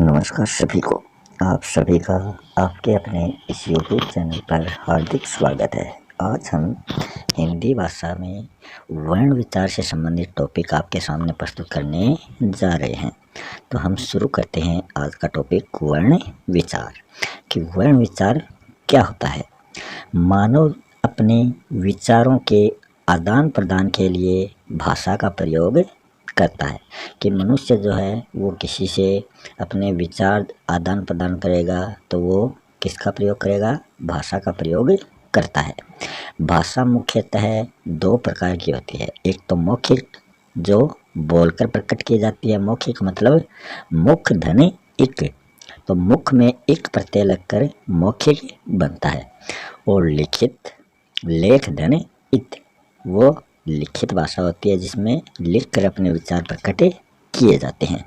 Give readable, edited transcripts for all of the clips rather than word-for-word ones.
नमस्कार सभी को। आप सभी का आपके अपने इस YouTube चैनल पर हार्दिक स्वागत है। आज हम हिंदी भाषा में वर्ण विचार से संबंधित टॉपिक आपके सामने प्रस्तुत करने जा रहे हैं। तो हम शुरू करते हैं आज का टॉपिक वर्ण विचार। कि वर्ण विचार क्या होता है। मानव अपने विचारों के आदान प्रदान के लिए भाषा का प्रयोग करता है। कि मनुष्य जो है वो किसी से अपने विचार आदान प्रदान करेगा तो वो किसका प्रयोग करेगा, भाषा का प्रयोग करता है। भाषा मुख्यतः दो प्रकार की होती है। एक तो मौखिक जो बोलकर प्रकट की जाती है। मौखिक मतलब मुख धन इक, तो मुख में एक प्रत्यय लगकर मौखिक बनता है। और लिखित लेख धन इत, वो लिखित भाषा होती है जिसमें लिखकर अपने विचार प्रकट किए जाते हैं।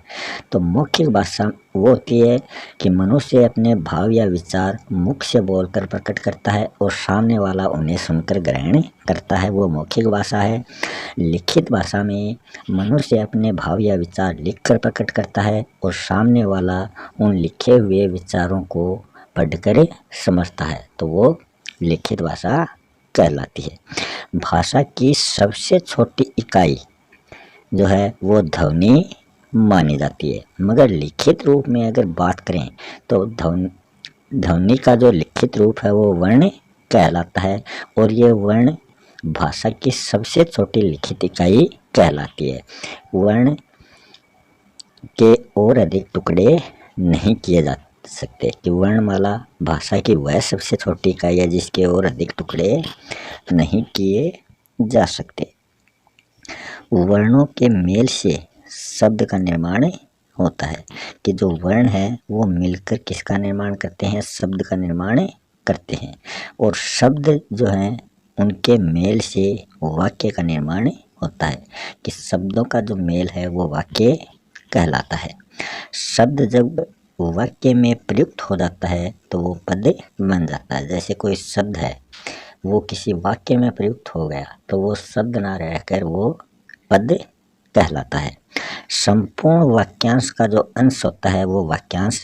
तो मौखिक भाषा वो होती है कि मनुष्य अपने भाव या विचार मुख से बोलकर प्रकट करता है और सामने वाला उन्हें सुनकर ग्रहण करता है, वो मौखिक भाषा है। लिखित भाषा में मनुष्य अपने भाव या विचार लिखकर प्रकट करता है और सामने वाला उन लिखे हुए विचारों को पढ़कर समझता है, तो वो लिखित भाषा कहलाती है। भाषा की सबसे छोटी इकाई जो है वो ध्वनि मानी जाती है। मगर लिखित रूप में अगर बात करें तो ध्वनि का जो लिखित रूप है वो वर्ण कहलाता है। और ये वर्ण भाषा की सबसे छोटी लिखित इकाई कहलाती है। वर्ण के और अधिक टुकड़े नहीं किए जा सकते। कि वर्णमाला भाषा की वह सबसे छोटी इकाई है जिसके और अधिक टुकड़े नहीं किए जा सकते। वर्णों के मेल से शब्द का निर्माण होता है। कि जो वर्ण है वो मिलकर किसका निर्माण करते हैं, शब्द का निर्माण करते हैं। और शब्द जो हैं उनके मेल से वाक्य का निर्माण होता है। कि शब्दों का जो मेल है वो वाक्य कहलाता है। शब्द जब वाक्य में प्रयुक्त हो जाता है तो वो पद बन जाता है। जैसे कोई शब्द है वो किसी वाक्य में प्रयुक्त हो गया तो वो शब्द ना रहकर वो पद कहलाता है। संपूर्ण वाक्यांश का जो अंश होता है वो वाक्यांश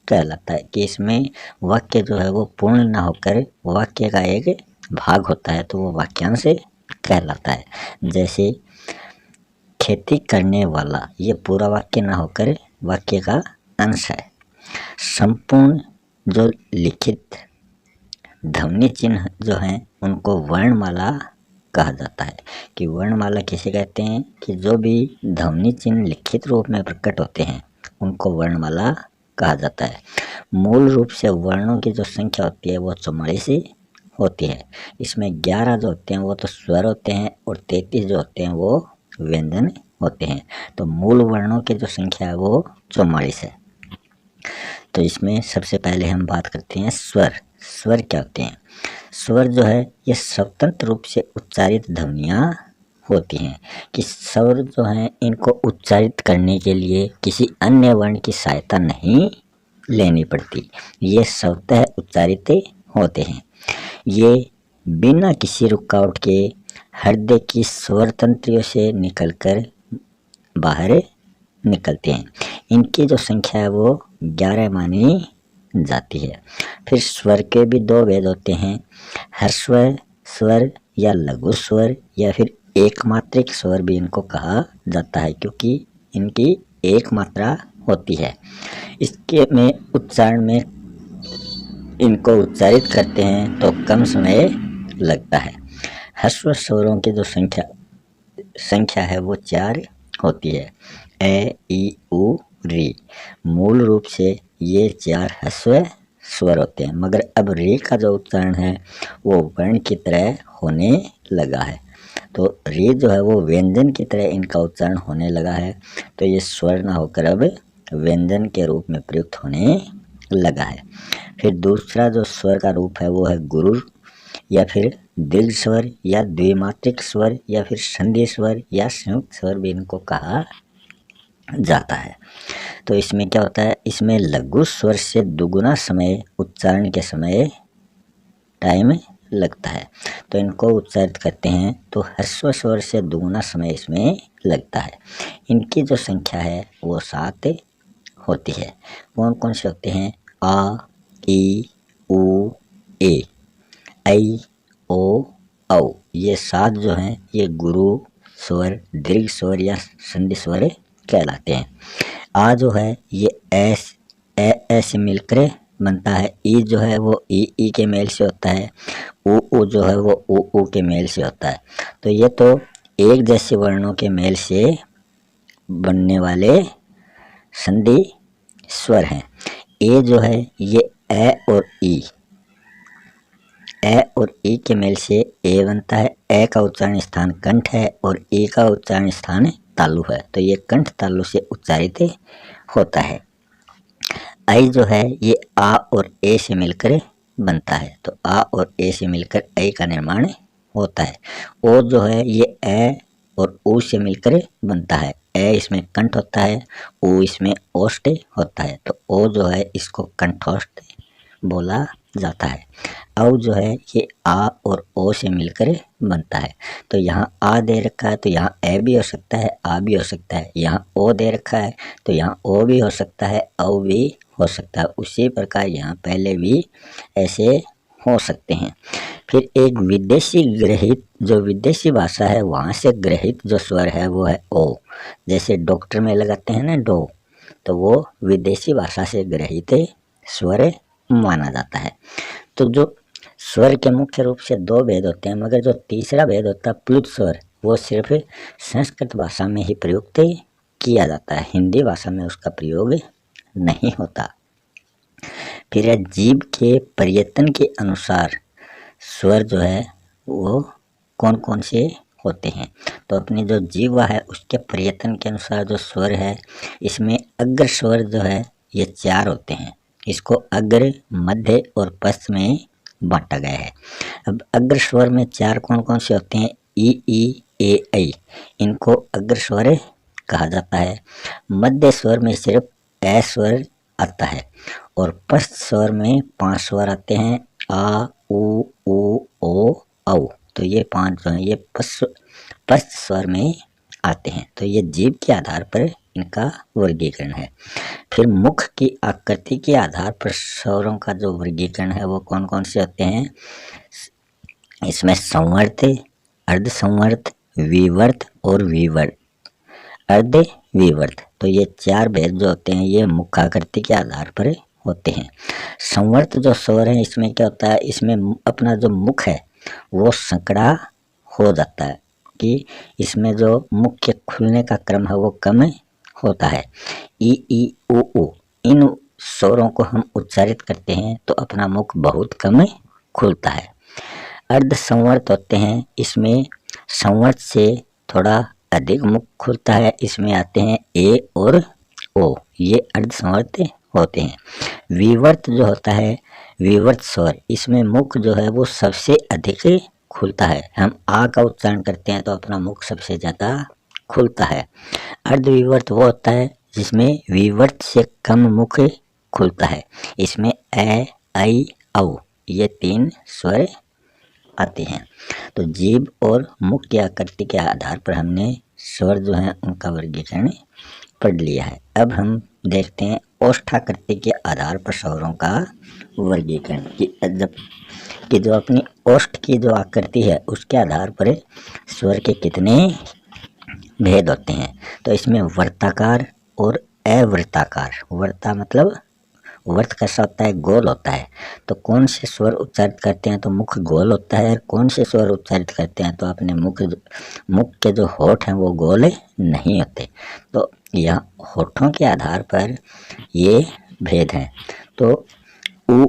कहलाता है। कि इसमें वाक्य जो है वो पूर्ण ना होकर वाक्य का एक भाग होता है तो वो वाक्यांश कहलाता है। जैसे खेती करने वाला, ये पूरा वाक्य ना होकर वाक्य का अंश है। संपूर्ण जो लिखित ध्वनि चिन्ह जो हैं उनको वर्णमाला कहा जाता है। कि वर्णमाला किसे कहते हैं, कि जो भी ध्वनि चिन्ह लिखित रूप में प्रकट होते हैं उनको वर्णमाला कहा जाता है। मूल रूप से वर्णों की जो संख्या होती है वो 44 होती है। इसमें 11 जो होते हैं वो तो स्वर होते हैं और 33 जो होते हैं वो व्यंजन होते हैं। तो मूल वर्णों की जो संख्या है वो 44 है। तो इसमें सबसे पहले हम बात करते हैं स्वर। स्वर क्या होते हैं। स्वर जो है ये स्वतंत्र रूप से उच्चारित ध्वनियाँ होती हैं। कि स्वर जो हैं इनको उच्चारित करने के लिए किसी अन्य वर्ण की सहायता नहीं लेनी पड़ती, ये स्वतः उच्चारित होते हैं। ये बिना किसी रुकावट के हृदय की स्वर तंत्रियों से निकलकर बाहर निकलते हैं। इनकी जो संख्या है वो 11 मानी जाती है। फिर स्वर के भी दो भेद होते हैं, ह्रस्व स्वर या लघु स्वर या फिर एक मात्रिक स्वर भी इनको कहा जाता है, क्योंकि इनकी एक मात्रा होती है। इसके में उच्चारण में इनको उच्चारित करते हैं तो कम समय लगता है। ह्रस्व स्वरों की जो संख्या है वो 4 होती है। ए ई उ री, मूल रूप से ये 4 ह्रस्व स्वर होते हैं। मगर अब रे का जो उच्चारण है वो वर्ण की तरह होने लगा है। तो रे जो है वो व्यंजन की तरह इनका उच्चारण होने लगा है। तो ये स्वर ना होकर अब व्यंजन के रूप में प्रयुक्त होने लगा है। फिर दूसरा जो स्वर का रूप है वो है गुरुर या फिर दीर्घ स्वर या द्विमात्रिक स्वर या फिर संधि स्वर या संयुक्त स्वर भी इनको कहा जाता है। तो इसमें क्या होता है, इसमें लघु स्वर से दुगुना समय उच्चारण के समय टाइम लगता है। तो इनको उच्चारित करते हैं तो ह्रस्व स्वर से दुगुना समय इसमें लगता है। इनकी जो संख्या है वो 7 होती है। कौन कौन से होते हैं? आ, ई, उ, ए, ऐ, ओ, औ। ये 7 जो हैं ये गुरु स्वर, दीर्घ स्वर या संधि स्वर कहलाते हैं। आ जो है ये ए से मिलकर बनता है। ई जो है वो ई के मेल से होता है। उ जो है वो उ के मेल से होता है। तो ये तो एक जैसे वर्णों के मेल से बनने वाले संधि स्वर हैं। ए जो है ये ए और ई के मेल से ए बनता है। ए का उच्चारण स्थान कंठ है और ई का उच्चारण स्थान तालु है। तो ये कंठ तालु से उच्चारित होता है। ऐ जो है ये आ और ए से मिलकर बनता है। तो आ और ए से मिलकर ऐ का निर्माण होता है। ओ जो है ये ए और ऊ से मिलकर बनता है। ए इसमें कंठ होता है, ऊ इसमें ओष्ठ होता है। तो ओ जो है इसको कंठोष्ठ बोला जाता है। औ जो है ये आ और ओ से मिलकर बनता है। तो यहाँ आ दे रखा है तो यहाँ ए भी हो सकता है, आ भी हो सकता है। यहाँ ओ दे रखा है तो यहाँ ओ भी हो सकता है, औ भी हो सकता है। उसी प्रकार यहाँ पहले भी ऐसे हो सकते हैं। फिर एक विदेशी ग्रहित, जो विदेशी भाषा है वहाँ से ग्रहित जो स्वर है वो है ओ। जैसे डॉक्टर में लगाते हैं ना डो, तो वो विदेशी भाषा से ग्रहित स्वर माना जाता है। तो जो स्वर के मुख्य रूप से 2 भेद होते हैं, मगर जो तीसरा भेद होता है प्लुत स्वर, वो सिर्फ संस्कृत भाषा में ही प्रयुक्त किया जाता है, हिंदी भाषा में उसका प्रयोग नहीं होता। फिर जीभ के प्रयत्न के अनुसार स्वर जो है वो कौन कौन से होते हैं? तो अपनी जो जीवा है उसके प्रयत्न के अनुसार जो स्वर है, इसमें अग्र स्वर जो है ये 4 होते हैं। इसको अग्र, मध्य और पश्च में बांटा गया है। अब अग्र स्वर में 4 कौन कौन से होते हैं? ई, ए, ऐ, इनको अग्र स्वर कहा जाता है। मध्य स्वर में सिर्फ ए स्वर आता है और पश्च स्वर में 5 स्वर आते हैं, आ, उ, ओ, औ। तो ये 5 जो हैं ये पश्च स्वर में आते हैं। तो ये जीभ के आधार पर इनका वर्गीकरण है। फिर मुख की आकृति के आधार पर स्वरों का जो वर्गीकरण है वो कौन कौन से होते हैं? इसमें संवर्त, अर्ध संवर्त, विवर्त और विवर्त, अर्ध विवर्त। तो ये 4 भेद जो होते हैं ये मुखाकृति के आधार पर होते हैं। संवर्त जो स्वर है इसमें क्या होता है? इसमें अपना जो मुख है वो संकड़ा हो जाता है, कि इसमें जो मुख के खुलने का क्रम है वो कम होता है। ई, उ, इन स्वरों को हम उच्चारित करते हैं तो अपना मुख बहुत कम खुलता है। अर्ध संवर्त होते हैं, इसमें संवर्त से थोड़ा अधिक मुख खुलता है। इसमें आते हैं ए और ओ, ये अर्ध संवर्त होते हैं। विवर्त जो होता है, विवर्त स्वर, इसमें मुख जो है वो सबसे अधिक खुलता है। हम आ का उच्चारण करते हैं तो अपना मुख सबसे ज़्यादा खुलता है। अर्धविवर्त वो होता है जिसमें विवर्त से कम मुख खुलता है। इसमें ए, ऐ, औ, ये 3 स्वर आते हैं। तो जीभ और मुख की आकृति के आधार पर हमने स्वर जो हैं उनका वर्गीकरण पढ़ लिया है। अब हम देखते हैं ओष्ठाकृति के आधार पर स्वरों का वर्गीकरण, कि जो अपनी ओष्ठ की जो आकृति है उसके आधार पर स्वर के कितने भेद होते हैं। तो इसमें वर्ताकार और अवर्ताकार। वर्ता मतलब वर्त कैसा होता है? गोल होता है। तो कौन से स्वर उच्चारित करते हैं तो मुख गोल होता है, कौन से स्वर उच्चारित करते हैं तो अपने मुख के जो होठ हैं वो गोल नहीं होते। तो यह होठों के आधार पर ये भेद हैं। तो उ,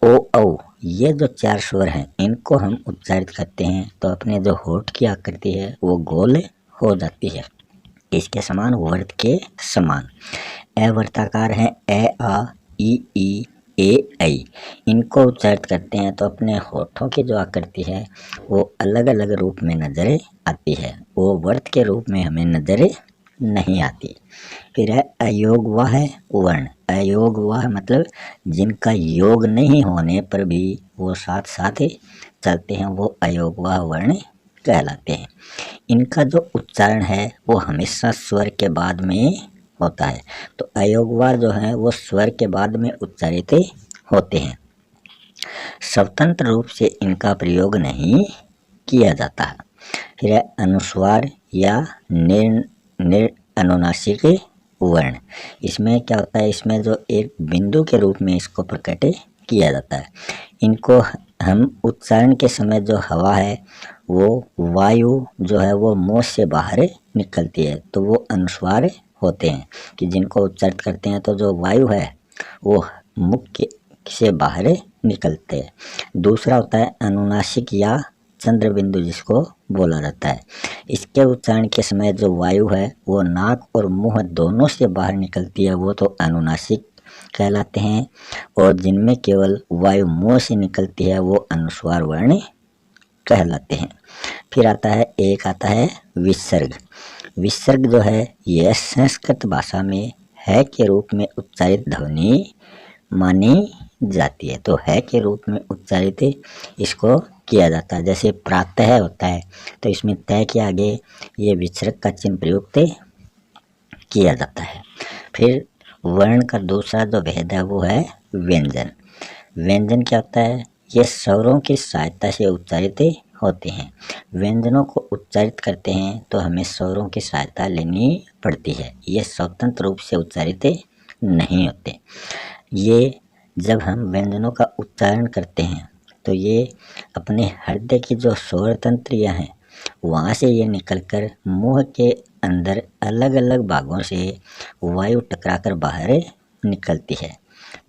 ओ, औ, ये जो 4 स्वर हैं इनको हम उच्चारित करते हैं तो अपने जो होठ की आकृति है वो गोल हो जाती है, इसके समान, वर्त के समान। अवर्ताकार है ए, आ, ई, ए, ऐ, इनको उच्चारित करते हैं तो अपने होठों की जो आकृति है वो अलग अलग रूप में नजर आती है, वो वर्त के रूप में हमें नजर नहीं आती। फिर है अयोगवाह वर्ण। अयोगवाह मतलब जिनका योग नहीं होने पर भी वो साथ साथ चलते हैं, वो अयोगवाह वर्ण कहलाते हैं। इनका जो उच्चारण है वो हमेशा स्वर के बाद में होता है। तो अयोगवार जो है वो स्वर के बाद में उच्चारित होते हैं। स्वतंत्र रूप से इनका प्रयोग नहीं किया जाता है। फिर है अनुस्वार या अनुनासिक वर्ण। इसमें क्या होता है, इसमें जो एक बिंदु के रूप में इसको प्रकट किया जाता है। इनको हम उच्चारण के समय जो हवा है वो वायु जो है वो मुंह से बाहर निकलती है, तो वो अनुस्वार होते हैं कि जिनको उच्चारित करते हैं तो जो वायु है वो मुख से बाहर निकलते हैं। दूसरा होता है अनुनासिक या चंद्र बिंदु जिसको बोला जाता है। इसके उच्चारण के समय जो वायु है वो नाक और मुंह दोनों से बाहर निकलती है, वो तो अनुनासिक कहलाते हैं। और जिनमें केवल वायु मुंह से निकलती है वो अनुस्वार वर्ण कहलाते हैं। फिर आता है विसर्ग। विसर्ग जो है यह संस्कृत भाषा में है के रूप में उच्चारित ध्वनि मानी जाती है। तो है के रूप में उच्चारित इसको किया जाता है। जैसे प्रातः होता है तो इसमें तय के आगे ये विसर्ग का चिन्ह प्रयुक्त किया जाता है। फिर वर्ण का दूसरा जो भेद है वो है व्यंजन। व्यंजन क्या होता है, ये स्वरों की सहायता से उच्चारित होते हैं। व्यंजनों को उच्चारित करते हैं तो हमें स्वरों की सहायता लेनी पड़ती है, ये स्वतंत्र रूप से उच्चारित नहीं होते। ये जब हम व्यंजनों का उच्चारण करते हैं तो ये अपने हृदय की जो स्वर तंत्रियाँ हैं वहाँ से ये निकलकर मुंह के अंदर अलग अलग भागों से वायु टकराकर बाहर निकलती है।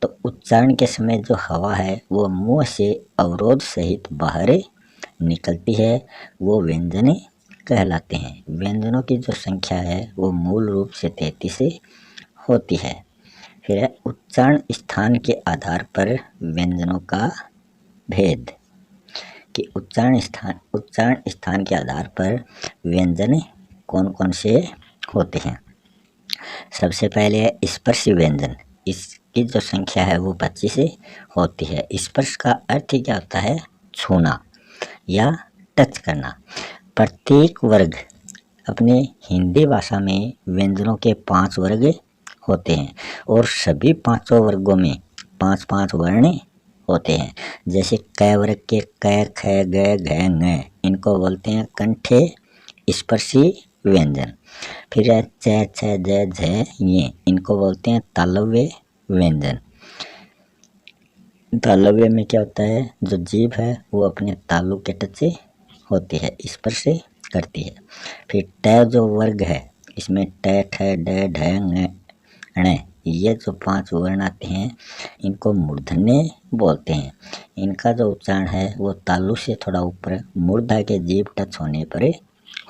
तो उच्चारण के समय जो हवा है वो मुंह से अवरोध सहित बाहर निकलती है, वो व्यंजन कहलाते हैं। व्यंजनों की जो संख्या है वो मूल रूप से 33 होती है। फिर है उच्चारण स्थान के आधार पर व्यंजनों का भेद कि उच्चारण स्थान के आधार पर व्यंजन कौन कौन से होते हैं। सबसे पहले है स्पर्शी व्यंजन। इसकी जो संख्या है वो 25 होती है। स्पर्श का अर्थ क्या होता है, छूना या टच करना। प्रत्येक वर्ग अपने हिंदी भाषा में व्यंजनों के 5 वर्ग होते हैं और सभी पांचों वर्गों में 5-5 वर्ण होते हैं। जैसे क वर्ग के क, ख, ग, घ, ङ, इनको बोलते हैं कंठे स्पर्शी व्यंजन। फिर है च, छ, ज, झ, ये, इनको बोलते हैं तालव्य व्यंजन। तालव्य में क्या होता है, जो जीभ है वो अपने तालु के टच होती है, स्पर्श करती है। फिर ट जो वर्ग है इसमें ट, ठ, ड, ढ, ङ, ण, ये जो 5 वर्ण आते हैं इनको मूर्धन्य बोलते हैं। इनका जो उच्चारण है वो तालु से थोड़ा ऊपर मूर्धा के जीभ टच होने पर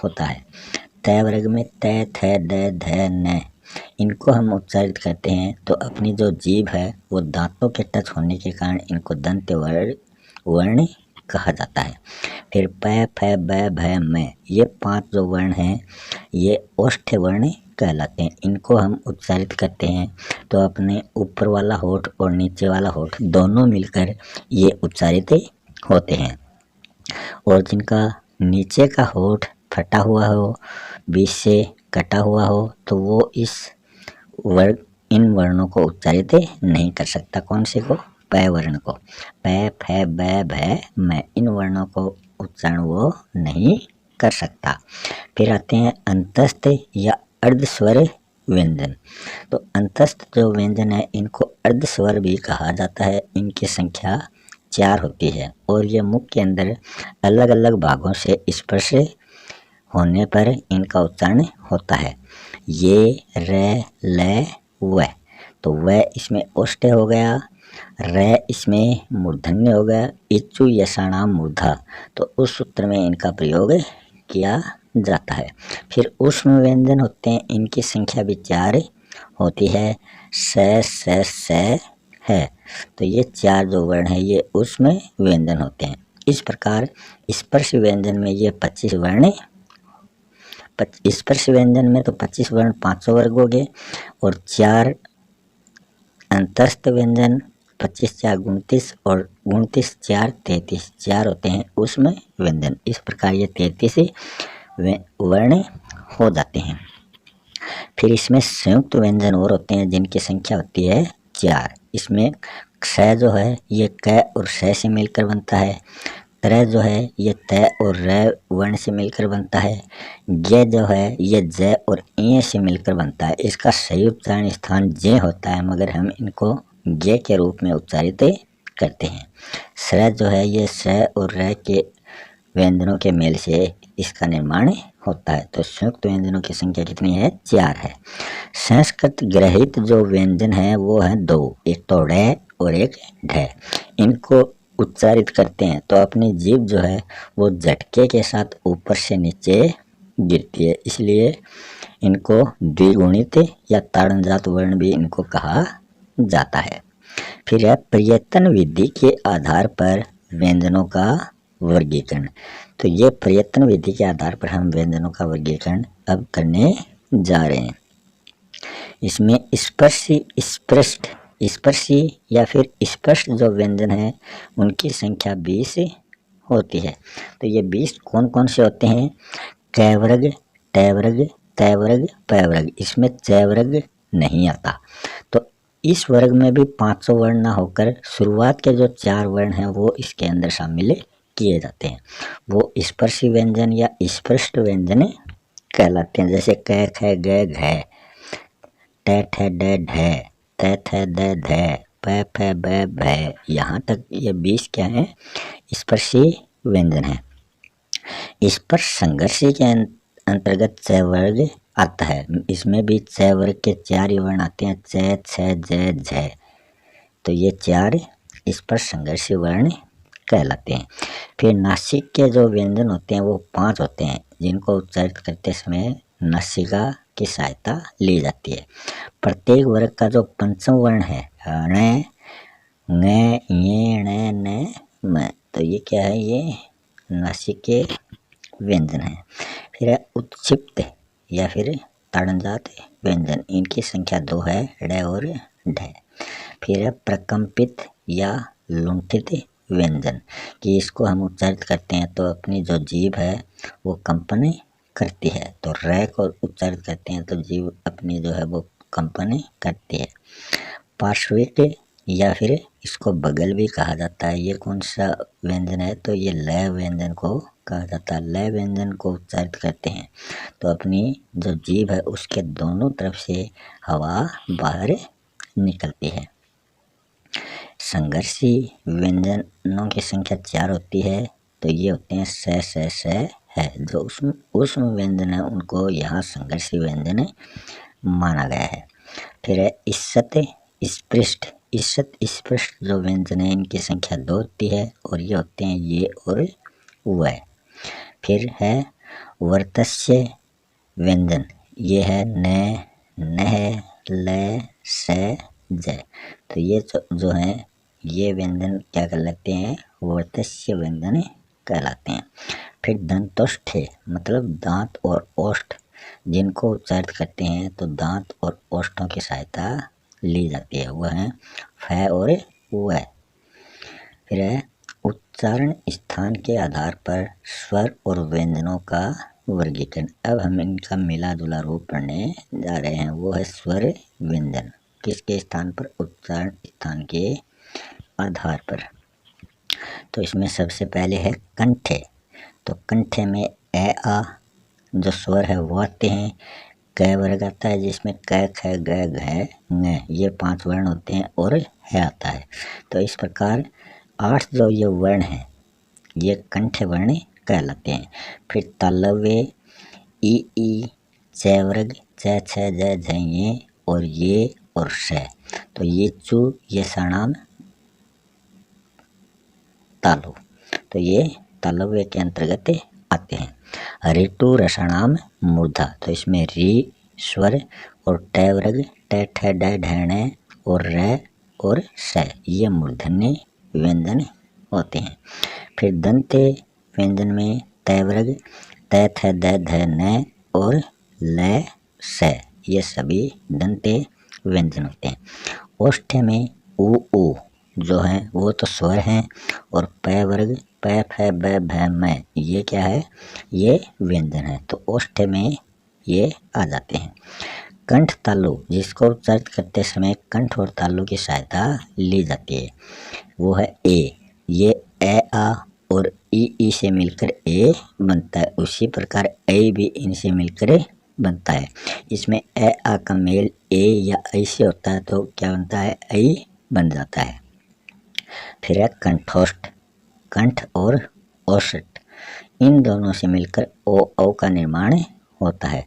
होता है। त वर्ग में त, थ, द, ध, न, इनको हम उच्चारित करते हैं तो अपनी जो जीभ है वो दांतों के टच होने के कारण इनको दंत वर्ण कहा जाता है। फिर प, फ, ब, भ, म, ये 5 जो वर्ण हैं ये ओष्ठ वर्ण कहलाते हैं। इनको हम उच्चारित करते हैं तो अपने ऊपर वाला होठ और नीचे वाला होठ दोनों मिलकर ये उच्चारित होते हैं। और जिनका नीचे का होठ फटा हुआ हो, बीच से कटा हुआ हो, तो वो इन वर्णों को उच्चारित नहीं कर सकता। कौन से को, प वर्ण को। प, फ, ब, भ, म, इन वर्णों को उच्चारण वो नहीं कर सकता। फिर आते हैं अंतस्थ या अर्धस्वर व्यंजन। तो अंतस्थ जो व्यंजन है इनको अर्धस्वर भी कहा जाता है। इनकी संख्या 4 होती है और ये मुख के अंदर अलग अलग भागों से स्पर्श होने पर इनका उच्चारण होता है। ये, र, ल, व। तो व इसमें ओष्ठ हो गया, र इसमें मूर्धन्य हो गया, इच्चु यशाणाम मूर्धा, तो उस सूत्र में इनका प्रयोग किया जाता है। फिर ऊष्म व्यंजन होते हैं, इनकी संख्या भी 4 होती है। स है, तो ये 4 जो वर्ण है ये ऊष्म व्यंजन होते हैं। इस प्रकार स्पर्श व्यंजन में ये 25 वर्ण, स्पर्श व्यंजन में तो 25 वर्ण 500 वर्ग हो गए और 4 अंतस्थ व्यंजन 25-4 29 और 29-4 33, 4 होते हैं उसमें व्यंजन। इस प्रकार ये 33 वर्ण हो जाते हैं। फिर इसमें संयुक्त व्यंजन और होते हैं जिनकी संख्या होती है 4। इसमें क्ष जो है ये क और श से मिलकर बनता है। त्र जो है ये त और र वर्ण से मिलकर बनता है। ज जो है ये ज और इ से मिलकर बनता है। इसका सही उच्चारण स्थान ज होता है, मगर हम इनको ज के रूप में उच्चारित करते हैं। स्र जो है ये स और र के व्यंजनों के मेल से इसका निर्माण होता है। तो संयुक्त व्यंजनों की संख्या कितनी है? 4 है। संस्कृत ग्रहित जो व्यंजन है वो है 2, एक तो ढ और एक ढ। इनको उच्चारित करते हैं तो अपनी जीभ जो है वो झटके के साथ ऊपर से नीचे गिरती है, इसलिए इनको द्विगुणित या ताड़नजात वर्ण भी इनको कहा जाता है। फिर है प्रयत्न विधि के आधार पर व्यंजनों का वर्गीकरण। तो ये प्रयत्न विधि के आधार पर हम व्यंजनों का वर्गीकरण अब करने जा रहे हैं। इसमें स्पर्शी, स्पृष्ट, स्पर्शी या फिर स्पष्ट जो व्यंजन है उनकी संख्या 20 होती है। तो ये 20 कौन कौन से होते हैं? क वर्ग, ट वर्ग, त वर्ग, प वर्ग। इसमें च वर्ग नहीं आता। तो इस वर्ग में भी 500 वर्ण ना होकर शुरुआत के जो 4 वर्ण हैं वो इसके अंदर शामिल किए जाते हैं। वो स्पर्शी व्यंजन या स्पष्ट व्यंजन कहलाते हैं। जैसे क ख ग घ, ट ठ ड ढ, त थ द ध, प फ ब भ। यहाँ तक ये 20 क्या है? स्पर्शी व्यंजन है। स्पर्श संघर्षी के अंतर्गत च वर्ग आता है। इसमें भी च वर्ग के 4 ही वर्ण आते हैं, च छ ज झ। तो ये 4 स्पर्श संघर्षी वर्ण कहलाते हैं। फिर नासिक के जो व्यंजन होते हैं वो 5 होते हैं, जिनको उच्चारित करते समय नासिका की सहायता ली जाती है। प्रत्येक वर्ग का जो पंचम वर्ण है ण, ङ, ञ, ण, न, म, तो ये क्या है? ये नासिक के व्यंजन है। फिर है उत्क्षिप्त या फिर ताड़नजात व्यंजन, इनकी संख्या 2 है, ड़ और ढ। फिर है प्रकंपित या लुंठित व्यंजन, कि इसको हम उच्चारित करते हैं तो अपनी जो जीभ है वो कंपन करती है। तो र को उच्चारित करते हैं तो जीभ अपनी जो है वो कंपन करती है। पार्श्विक या फिर इसको बगल भी कहा जाता है। ये कौन सा व्यंजन है? तो ये ल व्यंजन को कहा जाता है। ल व्यंजन को उच्चारित करते हैं तो अपनी जो जीभ है उसके दोनों तरफ से हवा बाहर निकलती है। संघर्षी व्यंजनों की संख्या 4 होती है। तो ये होते हैं स है। जो उष्म व्यंजन है उनको यहाँ संघर्षी व्यंजन माना गया है। फिर है ईषत्, स्पृष्ट, ईषत् स्पृष्ट जो व्यंजन है इनकी संख्या 2 होती है और ये होते हैं ये और वह। फिर है वर्तस्य व्यंजन, ये है न, नह, ल, स, ज। तो ये जो है ये व्यंजन क्या कहलाते हैं? वर्तस्य व्यंजन कहलाते हैं। फिर दंतोष्ठ मतलब दांत और ओष्ठ, जिनको उच्चारित करते हैं तो दांत और ओष्ठों की सहायता ली जाती है, वह है फ और व। फिर है उच्चारण स्थान के आधार पर स्वर और व्यंजनों का वर्गीकरण। अब हम इनका मिला जुला रूप पढ़ने जा रहे हैं। वो है स्वर व्यंजन, किसके स्थान पर? उच्चारण स्थान के आधार पर। तो इसमें सबसे पहले है कंठे। तो कंठे में ए आ जो स्वर है वो आते हैं। क वर्ग आता है जिसमें क ख ग घ ङ, ये 5 वर्ण होते हैं और है आता है। तो इस प्रकार 8 जो ये वर्ण हैं ये कंठ वर्ण कहलाते हैं। फिर तालव्य ई, च वर्ग च छ ज झ ञ और ये और श। तो ये चू ये सणाम तालु, तो ये तालव्य के अंतर्गत आते हैं। ऋतु रसणाम मूर्धा, तो इसमें री स्वर और ट वर्ग ट ठ ड ढ और र और स, ये मूर्धन्य व्यंजन होते हैं। फिर दंते व्यंजन में त वर्ग त थ द ध न और ल स, ये सभी दंते व्यंजन होते हैं। ओष्ठ में उ जो है वो तो स्वर हैं और प वर्ग प फ ब भ म, ये क्या है? ये व्यंजन है। तो ओष्ठ में ये आ जाते हैं। कंठ तालु जिसको उच्चारित करते समय कंठ और तालु की सहायता ली जाती है वो है ए। ये ए आ और ई से मिलकर ए बनता है। उसी प्रकार ए भी इनसे मिलकर बनता है। इसमें ए आ का मेल ए या ऐ से होता है तो क्या बनता है, ऐ बन जाता है। फिर है कंठोष्ठ, कंठ और औष्ठ, इन दोनों से मिलकर ओ औ का निर्माण होता है।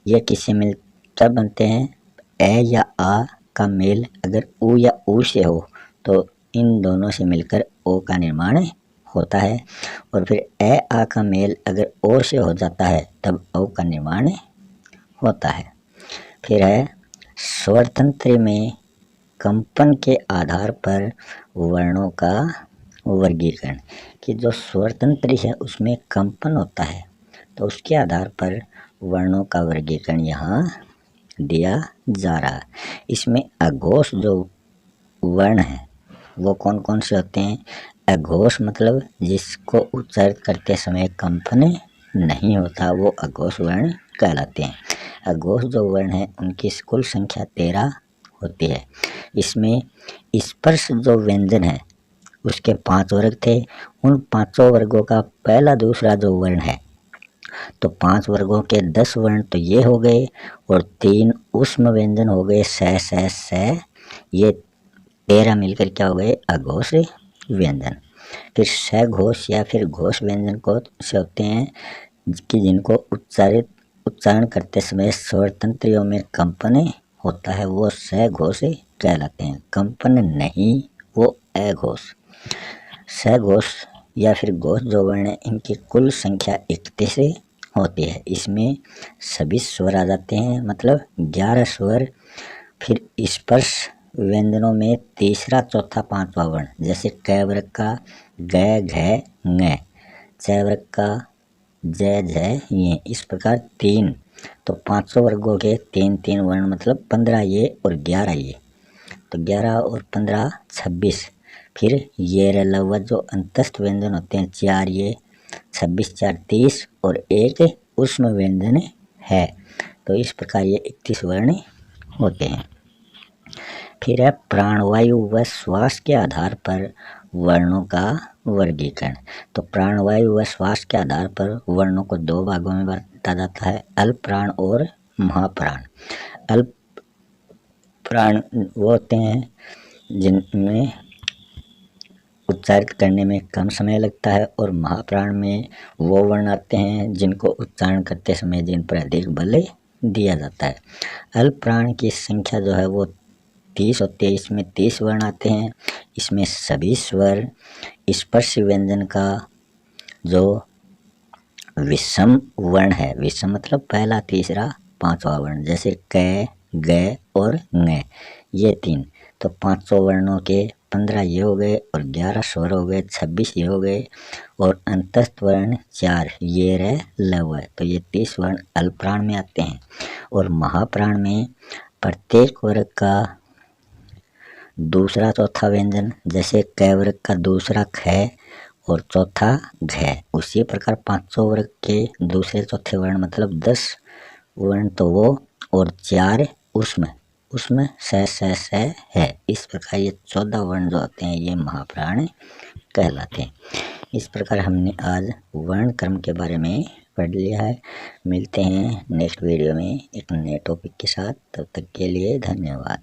यह किससे मिलकर बनते हैं, ए या आ का मेल अगर उ या ऊ से हो तो इन दोनों से मिलकर ओ का निर्माण होता है, और फिर ए आ का मेल अगर ओ से हो जाता है तब औ का निर्माण होता है। फिर है स्वर तंत्र में कंपन के आधार पर वर्णों का वर्गीकरण, कि जो स्वर तंत्र है उसमें कंपन होता है तो उसके आधार पर वर्णों का वर्गीकरण यहाँ दिया जा रहा है। इसमें अघोष जो वर्ण है वो कौन कौन से होते हैं। अघोष मतलब जिसको उच्चारित करते समय कंपन नहीं होता वो अघोष वर्ण कहलाते हैं। अघोष जो वर्ण है उनकी कुल संख्या 13 होती है। इसमें स्पर्श जो व्यंजन है उसके 5 वर्ग थे। उन 5 वर्गों का पहला दूसरा जो वर्ण है तो 5 वर्गों के 10 वर्ण तो ये हो गए और 3 ऊष्म व्यंजन हो गए स, ये 13 मिलकर क्या हो गए, अघोष व्यंजन। फिर सघोष या फिर घोष व्यंजन को से होते हैं कि जिनको उच्चारण करते समय स्वर तंत्रियों में कंपन होता है वो सघोष कहलाते हैं। कंपन नहीं वो अघोष। सघोष या फिर घोष जो वर्ण है इनकी कुल संख्या 31 होती है। इसमें सभी स्वर आ जाते हैं, मतलब 11 स्वर। फिर स्पर्श व्यंजनों में तीसरा चौथा पांचवा वर्ण, जैसे क वर्ग का ग घ ङ, च वर्ग का ज झ ये, इस प्रकार 3 तो 500 वर्गों के 3 वर्ण मतलब 15 ये और 11 ये, तो 11 और 15 26। फिर ये लव जो अंतस्थ व्यंजन होते हैं 4 ये 26 4 30 और एक ऊष्म व्यंजन है, तो इस प्रकार ये 31 वर्ण होते हैं। फिर है प्राणवायु व श्वास के आधार पर वर्णों का वर्गीकरण। तो प्राणवायु व श्वास के आधार पर वर्णों को 2 भागों में बांटा जाता है, अल्प प्राण और महाप्राण। अल्प प्राण वो होते हैं जिनमें उच्चारित करने में कम समय लगता है, और महाप्राण में वो वर्ण आते हैं जिनको उच्चारण करते समय जिन पर अधिक बल दिया जाता है। अल्प प्राण की संख्या जो है वो 30 होती है। इसमें 30 वर्ण आते हैं। इसमें सभी स्वर स्पर्श व्यंजन का जो विषम वर्ण है, विषम मतलब पहला तीसरा पांचवा वर्ण, जैसे क ग और ङ, ये 3 तो 500 वर्णों के 15 ये हो गए और 11 स्वर हो गए 26 ये हो गए, और अंतस्थ वर्ण 4 ये रह लव है, तो ये 30 वर्ण अल्प प्राण में आते हैं। और महाप्राण में प्रत्येक वर्ग का दूसरा चौथा व्यंजन, जैसे क वर्ग का दूसरा ख और चौथा घ, उसी प्रकार 500 वर्ग के दूसरे चौथे वर्ण मतलब 10 वर्ण तो वो, और 4 ऊष्म स है। इस प्रकार ये 14 वर्ण जो होते हैं ये महाप्राण कहलाते हैं। इस प्रकार हमने आज वर्ण क्रम के बारे में पढ़ लिया है। मिलते हैं नेक्स्ट वीडियो में एक नए टॉपिक के साथ, तब तक के लिए धन्यवाद।